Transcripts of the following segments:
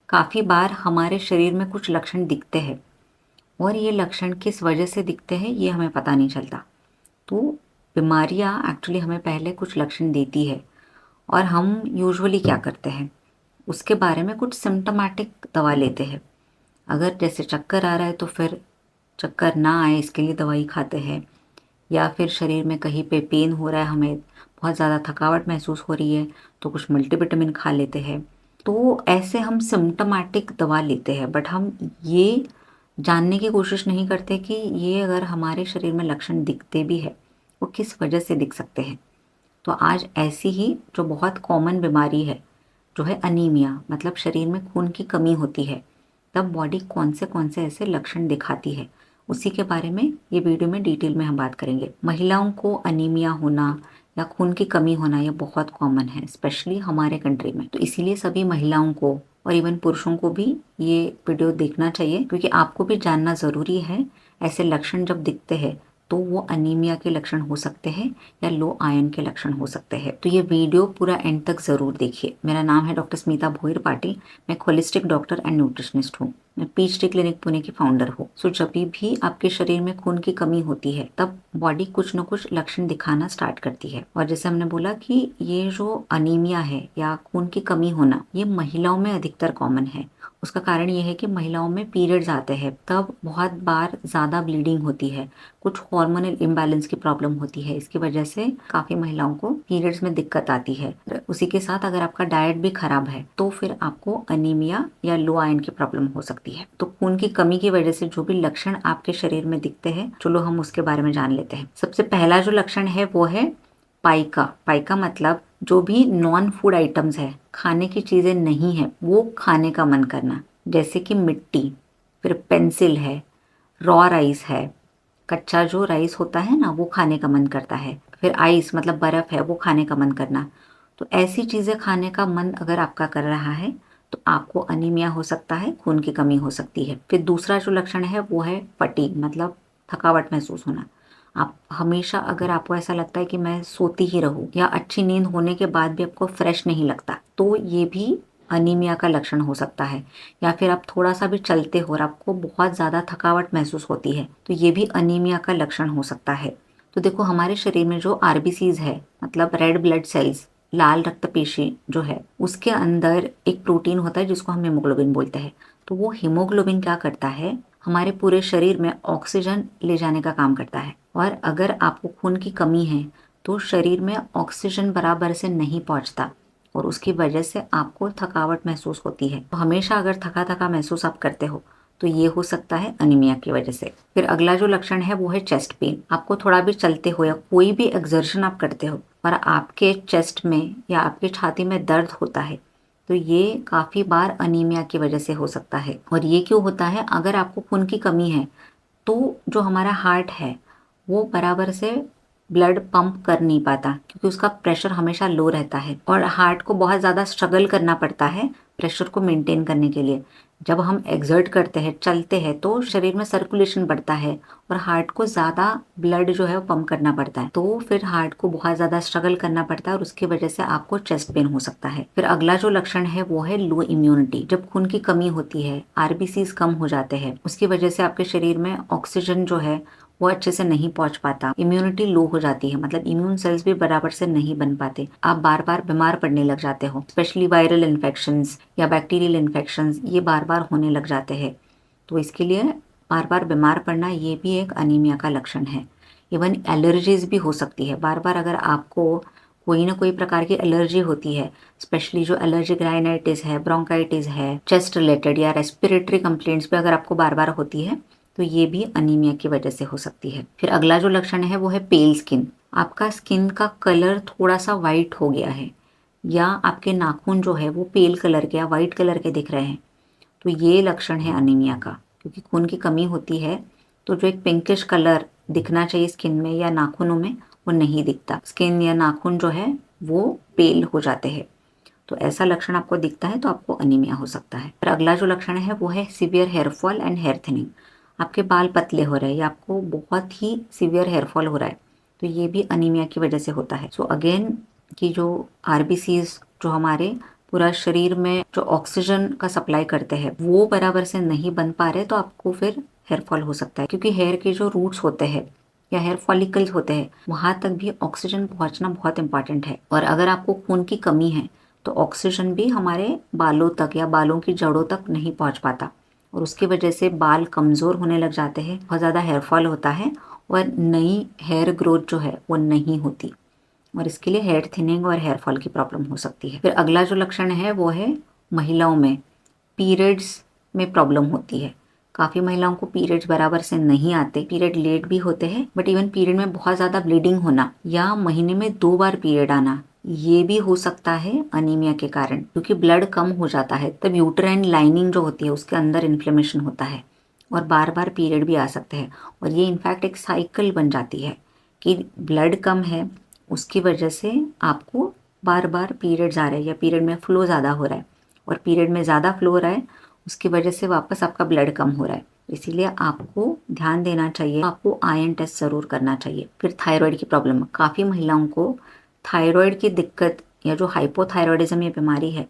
काफ़ी बार हमारे शरीर में कुछ लक्षण दिखते हैं और ये लक्षण किस वजह से दिखते हैं ये हमें पता नहीं चलता। तो बीमारियाँ एक्चुअली हमें पहले कुछ लक्षण देती है और हम यूजुअली क्या करते हैं, उसके बारे में कुछ सिम्टोमेटिक दवा लेते हैं। अगर जैसे चक्कर आ रहा है तो फिर चक्कर ना आए इसके लिए दवाई खाते हैं, या फिर शरीर में कहीं पे पेन हो रहा है, हमें बहुत ज़्यादा थकावट महसूस हो रही है तो कुछ मल्टीविटामिन खा लेते हैं। तो ऐसे हम सिम्टोमेटिक दवा लेते हैं, बट हम ये जानने की कोशिश नहीं करते कि ये अगर हमारे शरीर में लक्षण दिखते भी है वो किस वजह से दिख सकते हैं। तो आज ऐसी ही जो बहुत कॉमन बीमारी है जो है अनीमिया, मतलब शरीर में खून की कमी होती है, तब बॉडी कौन से ऐसे लक्षण दिखाती है, उसी के बारे में ये वीडियो में डिटेल में हम बात करेंगे। महिलाओं को अनीमिया होना या खून की कमी होना ये बहुत कॉमन है, स्पेशली हमारे कंट्री में। तो इसीलिए सभी महिलाओं को और इवन पुरुषों को भी ये वीडियो देखना चाहिए, क्योंकि आपको भी जानना ज़रूरी है ऐसे लक्षण जब दिखते हैं तो वो अनीमिया के लक्षण हो सकते हैं या लो आयरन के लक्षण हो सकते हैं। तो ये वीडियो पूरा एंड तक ज़रूर देखिए। मेरा नाम है डॉक्टर स्मिता भोईर पाटिल, मैं होलिस्टिक डॉक्टर एंड न्यूट्रिशनिस्ट हूँ। मैं पीएचडी क्लिनिक पुणे की फाउंडर हूँ। सो जब भी आपके शरीर में खून की कमी होती है तब बॉडी कुछ न कुछ लक्षण दिखाना स्टार्ट करती है। और जैसे हमने बोला कि ये जो अनीमिया है या खून की कमी होना ये महिलाओं में अधिकतर कॉमन है। उसका कारण ये है कि महिलाओं में पीरियड्स आते हैं तब बहुत बार ज़्यादा ब्लीडिंग होती है, कुछ हार्मोनल इम्बैलेंस की प्रॉब्लम होती है, इसकी वजह से काफ़ी महिलाओं को पीरियड्स में दिक्कत आती है। उसी के साथ अगर आपका डाइट भी खराब है तो फिर आपको अनीमिया या लो आयरन की प्रॉब्लम हो सकती है। तो खून की कमी की वजह से जो भी लक्षण आपके शरीर में दिखते हैं, चलो हम उसके बारे में जान लेते हैं। सबसे पहला जो लक्षण है वो है पाइका। पाइका मतलब जो भी नॉन फूड आइटम्स है, खाने की चीज़ें नहीं है, वो खाने का मन करना, जैसे कि मिट्टी, फिर पेंसिल है, रॉ राइस है, कच्चा जो राइस होता है ना वो खाने का मन करता है, फिर आइस मतलब बर्फ़ है वो खाने का मन करना। तो ऐसी चीज़ें खाने का मन अगर आपका कर रहा है तो आपको अनीमिया हो सकता है, खून की कमी हो सकती है। फिर दूसरा जो लक्षण है वो है फटीग, मतलब थकावट महसूस होना। आप हमेशा अगर आपको ऐसा लगता है कि मैं सोती ही रहूं, या अच्छी नींद होने के बाद भी आपको फ्रेश नहीं लगता, तो ये भी अनीमिया का लक्षण हो सकता है। या फिर आप थोड़ा सा भी चलते हो और आपको बहुत ज़्यादा थकावट महसूस होती है तो ये भी अनीमिया का लक्षण हो सकता है। तो देखो हमारे शरीर में जो आरबीसीज है, मतलब रेड ब्लड सेल्स, लाल रक्त पेशी जो है, उसके अंदर एक प्रोटीन होता है जिसको हम हीमोग्लोबिन बोलते हैं। तो वो हीमोग्लोबिन क्या करता है, हमारे पूरे शरीर में ऑक्सीजन ले जाने का काम करता है। और अगर आपको खून की कमी है तो शरीर में ऑक्सीजन बराबर से नहीं पहुंचता और उसकी वजह से आपको थकावट महसूस होती है। तो हमेशा अगर थका थका महसूस आप करते हो तो ये हो सकता है अनीमिया की वजह से। फिर अगला जो लक्षण है वो है चेस्ट पेन। आपको थोड़ा भी चलते हो या कोई भी एक्सर्शन आप करते हो और आपके चेस्ट में या आपकी छाती में दर्द होता है तो ये काफ़ी बार अनीमिया की वजह से हो सकता है। और ये क्यों होता है, अगर आपको खून की कमी है तो जो हमारा हार्ट है वो बराबर से ब्लड पंप कर नहीं पाता, क्योंकि उसका प्रेशर हमेशा लो रहता है और हार्ट को बहुत ज़्यादा स्ट्रगल करना पड़ता है प्रेशर को मेंटेन करने के लिए। जब हम एक्सर्ट करते हैं, चलते हैं, तो शरीर में सर्कुलेशन बढ़ता है और हार्ट को ज़्यादा ब्लड जो है वो पंप करना पड़ता है, तो फिर हार्ट को बहुत ज़्यादा स्ट्रगल करना पड़ता है और उसकी वजह से आपको चेस्ट पेन हो सकता है। फिर अगला जो लक्षण है वो है लो इम्यूनिटी। जब खून की कमी होती है, आरबीसीज कम हो जाते हैं, उसकी वजह से आपके शरीर में ऑक्सीजन जो है वो अच्छे से नहीं पहुंच पाता, इम्यूनिटी लो हो जाती है, मतलब इम्यून सेल्स भी बराबर से नहीं बन पाते, आप बार बार बीमार पड़ने लग जाते हो, स्पेशली वायरल इन्फेक्शंस या बैक्टीरियल इन्फेक्शंस ये बार बार होने लग जाते हैं। तो इसके लिए बार बार बीमार पड़ना ये भी एक अनीमिया का लक्षण है। इवन एलर्जीज भी हो सकती है। बार बार अगर आपको कोई ना कोई प्रकार की एलर्जी होती है, स्पेशली जो एलर्जिक राइनाइटिस है, ब्रोंकाइटिस है, चेस्ट रिलेटेड या रेस्पिरेटरी कंप्लेंट्स भी अगर आपको बार बार होती है तो ये भी अनीमिया की वजह से हो सकती है। फिर अगला जो लक्षण है वो है पेल स्किन। आपका स्किन का कलर थोड़ा सा वाइट हो गया है या आपके नाखून जो है वो पेल कलर के या वाइट कलर के दिख रहे हैं, तो ये लक्षण है अनीमिया का, क्योंकि खून की कमी होती है तो जो एक पिंकिश कलर दिखना चाहिए स्किन में या नाखूनों में वो नहीं दिखता, स्किन या नाखून जो है वो पेल हो जाते हैं। तो ऐसा लक्षण आपको दिखता है तो आपको अनीमिया हो सकता है। फिर अगला जो लक्षण है वो है severe hair fall and hair thinning. आपके बाल पतले हो रहे हैं या आपको बहुत ही सीवियर हेयर फॉल हो रहा है तो ये भी अनीमिया की वजह से होता है। सो अगेन कि जो आरबीसीज जो हमारे पूरा शरीर में जो ऑक्सीजन का सप्लाई करते हैं वो बराबर से नहीं बन पा रहे तो आपको फिर हेयर फॉल हो सकता है, क्योंकि हेयर के जो रूट्स होते हैं या हेयर फॉलिकल्स होते हैं वहां तक भी ऑक्सीजन पहुंचना बहुत इंपॉर्टेंट है। और अगर आपको खून की कमी है तो ऑक्सीजन भी हमारे बालों तक या बालों की जड़ों तक नहीं पहुंच पाता और उसकी वजह से बाल कमजोर होने लग जाते हैं, बहुत ज़्यादा हेयर फॉल होता है और नई हेयर ग्रोथ जो है वो नहीं होती और इसके लिए हेयर थिनिंग और हेयर फॉल की प्रॉब्लम हो सकती है। फिर अगला जो लक्षण है वो है महिलाओं में पीरियड्स में प्रॉब्लम होती है। काफ़ी महिलाओं को पीरियड्स बराबर से नहीं आते, पीरियड लेट भी होते हैं, बट इवन पीरियड में बहुत ज़्यादा ब्लीडिंग होना या महीने में 2 बार पीरियड आना ये भी हो सकता है अनीमिया के कारण, क्योंकि ब्लड कम हो जाता है तब यूट्राइन लाइनिंग जो होती है उसके अंदर इन्फ्लेमेशन होता है और बार बार पीरियड भी आ सकते हैं और ये इनफैक्ट एक साइकिल बन जाती है कि ब्लड कम है उसकी वजह से आपको बार बार पीरियड्स आ रहे हैं या पीरियड में फ्लो ज़्यादा हो रहा है और पीरियड में ज़्यादा फ्लो हो रहा है उसकी वजह से वापस आपका ब्लड कम हो रहा है। इसीलिए आपको ध्यान देना चाहिए, आपको आयरन टेस्ट ज़रूर करना चाहिए। फिर थायराइड की प्रॉब्लम, काफ़ी महिलाओं को थायराइड की दिक्कत या जो हाइपोथायरॉयडिज्म ये बीमारी है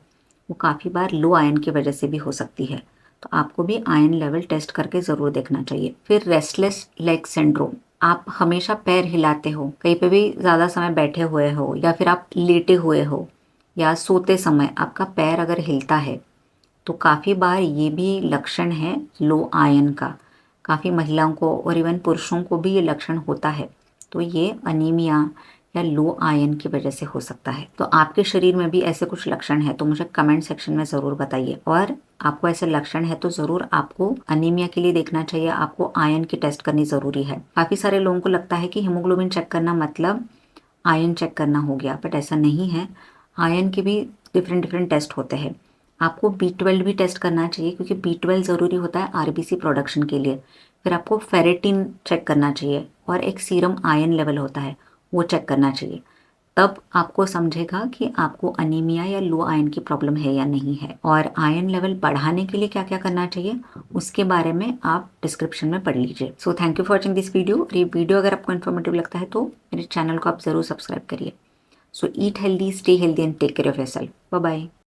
वो काफ़ी बार लो आयरन की वजह से भी हो सकती है, तो आपको भी आयरन लेवल टेस्ट करके ज़रूर देखना चाहिए। फिर रेस्टलेस लेग सिंड्रोम, आप हमेशा पैर हिलाते हो, कहीं पे भी ज़्यादा समय बैठे हुए हो या फिर आप लेटे हुए हो या सोते समय आपका पैर अगर हिलता है तो काफ़ी बार ये भी लक्षण है लो आयरन का। काफ़ी महिलाओं को और इवन पुरुषों को भी ये लक्षण होता है, तो ये अनीमिया या लो आयरन की वजह से हो सकता है। तो आपके शरीर में भी ऐसे कुछ लक्षण है तो मुझे कमेंट सेक्शन में ज़रूर बताइए और आपको ऐसे लक्षण है तो ज़रूर आपको अनीमिया के लिए देखना चाहिए, आपको आयरन की टेस्ट करनी ज़रूरी है। काफ़ी सारे लोगों को लगता है कि हीमोग्लोबिन चेक करना मतलब आयरन चेक करना हो गया, बट ऐसा नहीं है। आयरन के भी डिफरेंट डिफरेंट टेस्ट होते हैं। आपको B12 भी टेस्ट करना चाहिए क्योंकि B12 ज़रूरी होता है आरबीसी प्रोडक्शन के लिए। फिर आपको फेरेटिन चेक करना चाहिए और एक सीरम आयरन लेवल होता है वो चेक करना चाहिए, तब आपको समझेगा कि आपको अनीमिया या लो आयरन की प्रॉब्लम है या नहीं है। और आयरन लेवल बढ़ाने के लिए क्या क्या करना चाहिए उसके बारे में आप डिस्क्रिप्शन में पढ़ लीजिए। So thank you for watching this video. और ये वीडियो अगर आपको इन्फॉर्मेटिव लगता है तो मेरे चैनल को आप ज़रूर सब्सक्राइब करिए। So eat healthy, stay healthy and take care of yourself. Bye bye.